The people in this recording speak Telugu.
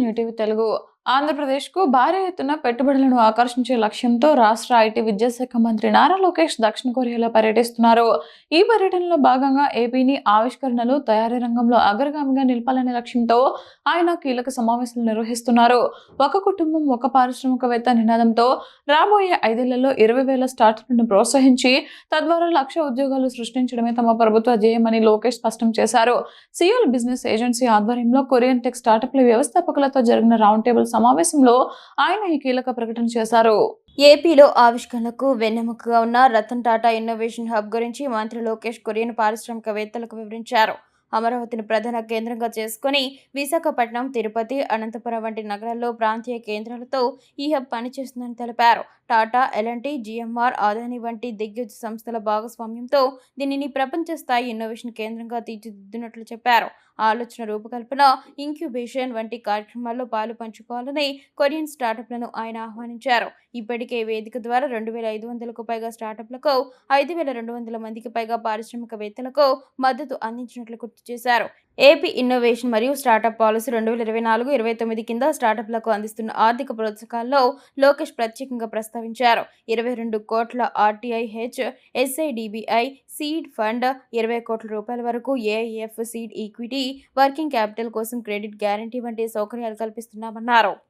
న్యూటీవీ తెలుగు. ఆంధ్రప్రదేశ్‌కు భారీ ఎత్తున పెట్టుబడులను ఆకర్షించే లక్ష్యంతో రాష్ట్ర ఐటీ విద్యాశాఖ మంత్రి నారా లోకేష్ దక్షిణ కొరియాలో పర్యటిస్తున్నారు. ఈ పర్యటనలో భాగంగా ఏపీని ఆవిష్కరణలు, తయారీ రంగంలో అగ్రగామిగా నిలపాలనే లక్ష్యంతో ఆయన కీలక సమావేశాలు నిర్వహిస్తున్నారు. ఒక కుటుంబం ఒక పారిశ్రామికవేత్త నినాదంతో రాబోయే 5 ఏళ్లలో 20,000 స్టార్టప్లను ప్రోత్సహించి తద్వారా 1,00,000 ఉద్యోగాలు సృష్టించడమే తమ ప్రభుత్వ ధ్యేయమని లోకేష్ స్పష్టం చేశారు. సియోల్ బిజినెస్ ఏజెన్సీ ఆధ్వర్యంలో కొరియన్ టెక్ స్టార్టప్ల వ్యవస్థాపకులతో జరిగిన రౌండ్ టేబుల్ సమావేశంలో ఆయన ఈ కీలక ప్రకటన చేశారు. ఏపీలో ఆవిష్కరణలకు వెన్నెముకగా ఉన్న రతన్ టాటా ఇన్నోవేషన్ హబ్ గురించి మంత్రి లోకేష్ కొరియన్ పారిశ్రామికవేత్తలకు వివరించారు. అమరావతిని ప్రధాన కేంద్రంగా చేసుకుని విశాఖపట్నం, తిరుపతి, అనంతపురం వంటి నగరాల్లో ప్రాంతీయ కేంద్రాలతో ఈ హబ్ పనిచేస్తుందని తెలిపారు. టాటా, ఎల్ఎన్టీ, జిఎంఆర్, అదానీ వంటి దిగ్గజ సంస్థల భాగస్వామ్యంతో దీనిని ప్రపంచ స్థాయి ఇన్నోవేషన్ కేంద్రంగా తీర్చిదిద్దుతున్నట్లు చెప్పారు. ఆలోచన రూపకల్పన, ఇంక్యుబేషన్ వంటి కార్యక్రమాల్లో పాలు పంచుకోవాలని కొరియన్ స్టార్టప్లను ఆయన ఆహ్వానించారు. ఇప్పటికే వేదిక ద్వారా 2,500కు పైగా స్టార్టప్లకు, 5,200 మందికి పైగా పారిశ్రామికవేత్తలకు మద్దతు అందించినట్లు గుర్తు చేశారు. ఏపీ ఇన్నోవేషన్ మరియు స్టార్టప్ పాలసీ 2024-29 కింద స్టార్టప్లకు అందిస్తున్న ఆర్థిక ప్రోత్సాహకాల్లో లోకేష్ ప్రత్యేకంగా ప్రస్తావించారు. 22 కోట్ల ఆర్టీఐహెచ్, ఎస్ఐడిబిఐ సీడ్ ఫండ్, 20 కోట్ల రూపాయల వరకు AIF seed equity, working capital కోసం క్రెడిట్ గ్యారంటీ వంటి సౌకర్యాలు కల్పిస్తున్నామన్నారు.